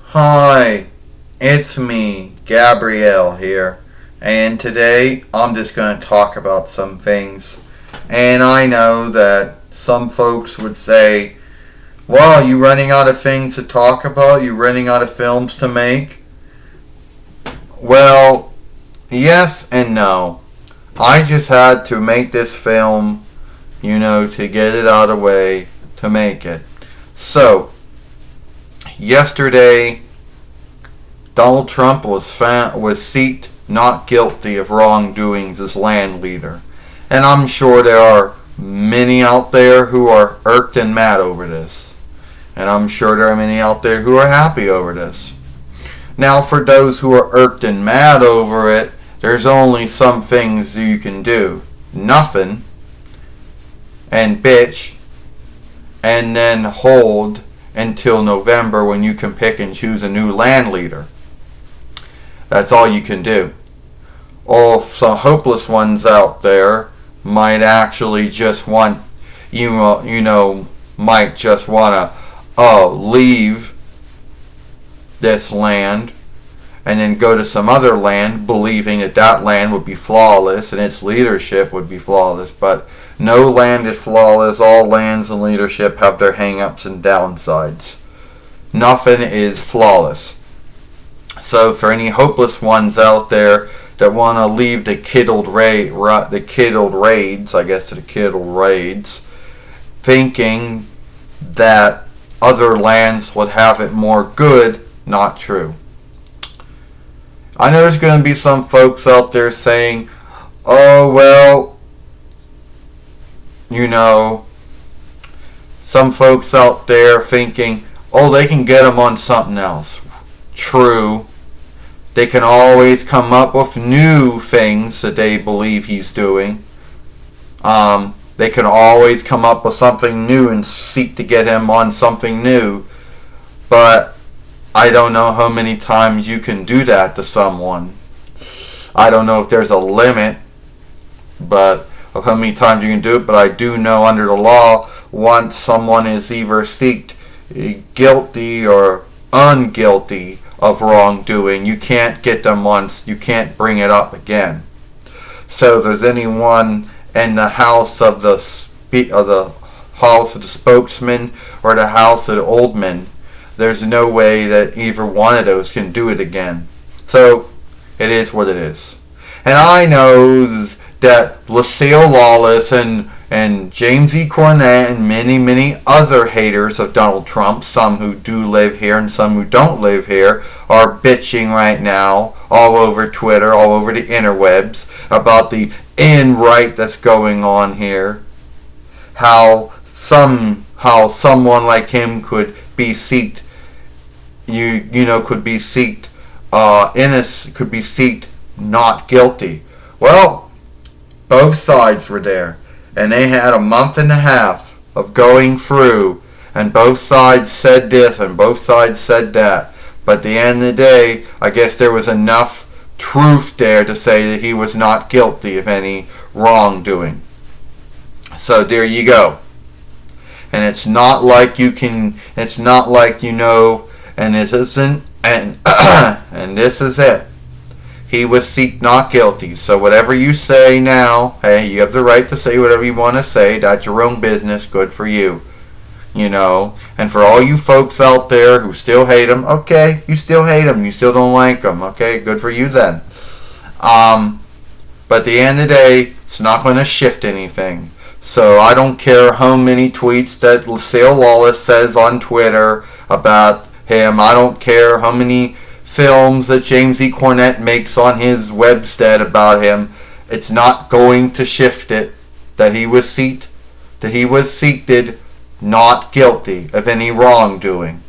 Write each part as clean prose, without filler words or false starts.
Hi, it's me, Gabrielle here, and today I'm just going to talk about some things. And I know that some folks would say, well, you running out of things to talk about? You running out of films to make? Well, yes and no. I just had to make this film, to get it out of the way, to make it. So, yesterday, Donald Trump was seeked not guilty of wrongdoings as Landleader. And I'm sure there are many out there who are irked and mad over this. And I'm sure there are many out there who are happy over this. Now, for those who are irked and mad over it, there's only some things you can do. Nothing. And bitch. And then hold until November when you can pick and choose a new Landleader. That's all you can do. All some hopeless ones out there might actually just want, might just want to leave this land and then go to some other land believing that that land would be flawless and its leadership would be flawless. But no land is flawless. All lands and leadership have their hang-ups and downsides. Nothing is flawless. So for any hopeless ones out there that want to leave the kiddled raids, thinking that other lands would have it more good, not true. I know there's going to be some folks out there saying, oh, well, some folks out there thinking, oh, they can get him on something else. True. They can always come up with new things that they believe he's doing. They can always come up with something new and seek to get him on something new. But I don't know how many times you can do that to someone. I don't know if there's a limit, but of how many times you can do it. But I do know under the law, once someone is either seeked guilty or unguilty of wrongdoing, you can't get them once, you can't bring it up again. So if there's anyone in the house of the spokesman or the house of the alderman, there's no way that either one of those can do it again. So it is what it is. And I know that Lucille Lawless and James E. Cornett and many other haters of Donald Trump, some who do live here and some who don't live here, are bitching right now all over Twitter, all over the interwebs about the in-right that's going on here. How someone like him could be seeked, could be seeked innocent, could be seeked not guilty. Well, both sides were there. And they had a month and a half of going through, and both sides said this and both sides said that. But at the end of the day, I guess there was enough truth there to say that he was not guilty of any wrongdoing. So there you go. And it's not like and this isn't, and this is it. He was seeked not guilty. So whatever you say now, hey, you have the right to say whatever you want to say. That's your own business. Good for you. And for all you folks out there who still hate him, okay, you still hate him. You still don't like him. Okay, good for you then. But at the end of the day, it's not going to shift anything. So I don't care how many tweets that Lucille Lawless says on Twitter about him. I don't care how many films that James E. Cornett makes on his webstead about him. It's not going to shift it that he was seeked not guilty of any wrongdoing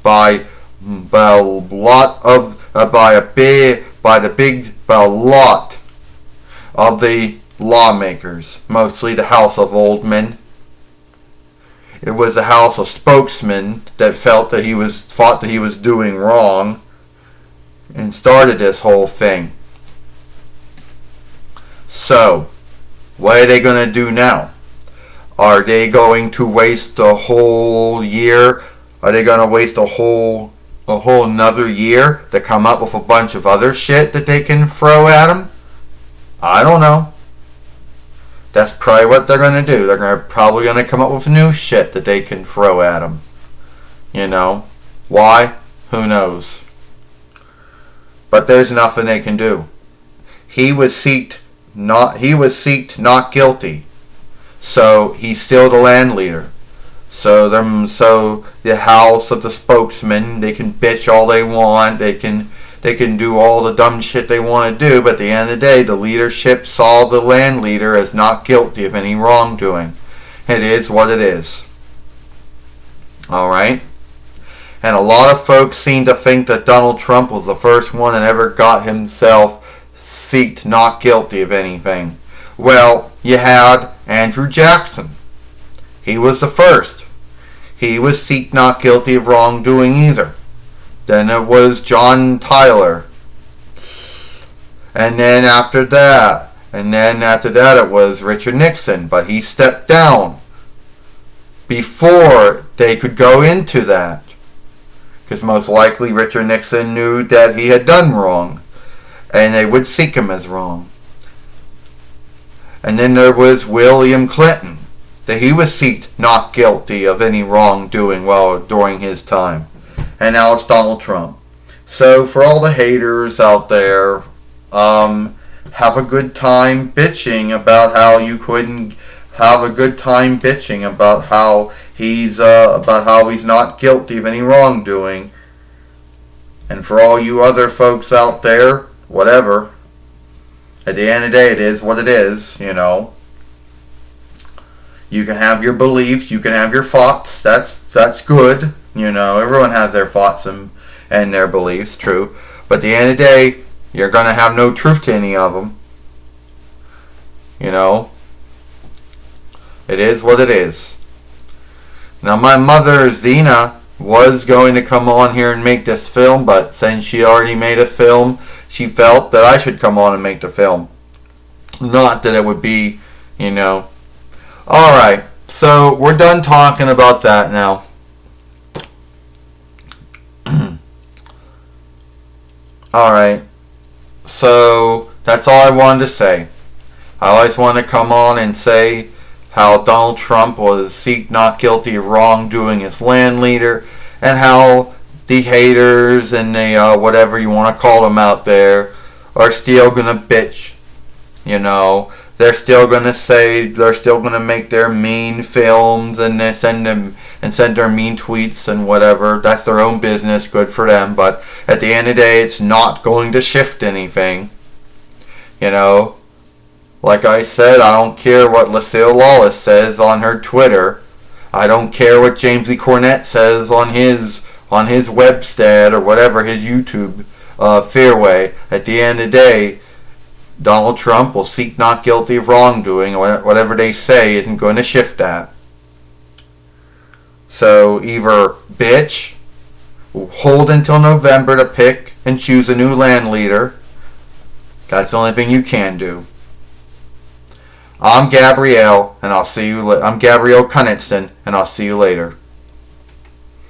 by a lot of the lawmakers, mostly the House of Aldermen. It was the House of Spokesmen that thought that he was doing wrong and started this whole thing. So, what are they going to do now? Are they going to waste the whole year? Are they going to waste a whole another year to come up with a bunch of other shit that they can throw at them? I don't know. That's probably what they're going to do. They're probably going to come up with new shit that they can throw at them. You know? Why? Who knows? But there's nothing they can do. He was seeked not guilty. So he's still the Landleader. So the house of the spokesman, they can bitch all they want. They can do all the dumb shit they want to do, but at the end of the day, the leadership saw the Landleader as not guilty of any wrongdoing. It is what it is. Alright? And a lot of folks seem to think that Donald Trump was the first one that ever got himself seeked not guilty of anything. Well, you had Andrew Jackson. He was the first. He was seeked not guilty of wrongdoing either. Then it was John Tyler. And then after that it was Richard Nixon. But he stepped down before they could go into that. Because most likely Richard Nixon knew that he had done wrong. And they would seek him as wrong. And then there was William Clinton. That he was seeked not guilty of any wrongdoing during his time. And now it's Donald Trump. So for all the haters out there, have a good time bitching about how you couldn't have a good time bitching about how he's not guilty of any wrongdoing. And for all you other folks out there, whatever. At the end of the day, it is what it is, you know. You can have your beliefs, you can have your thoughts. That's good. You know, everyone has their thoughts and their beliefs, true. But at the end of the day, you're going to have no truth to any of them. You know? It is what it is. Now, my mother, Zena, was going to come on here and make this film, but since she already made a film, she felt that I should come on and make the film. Not that it would be, you know. Alright, so we're done talking about that now. Alright, so that's all I wanted to say. I always want to come on and say how Donald Trump was seeked not guilty of wrongdoing as Landleader, and how the haters and the whatever you want to call them out there are still gonna bitch. You know, they're still gonna say, they're still gonna make their mean films and then send their mean tweets and whatever. That's their own business, good for them. But at the end of the day, it's not going to shift anything. You know, like I said, I don't care what Lucille Lawless says on her Twitter. I don't care what James E. Cornette says on his webstat or whatever, his YouTube fairway. At the end of the day, Donald Trump will seek not guilty of wrongdoing, or whatever they say isn't going to shift that. So either bitch, hold until November to pick and choose a new Landleader. That's the only thing you can do. I'm Gabrielle, and I'll see you. I'm Gabrielle Cunningham, and I'll see you later.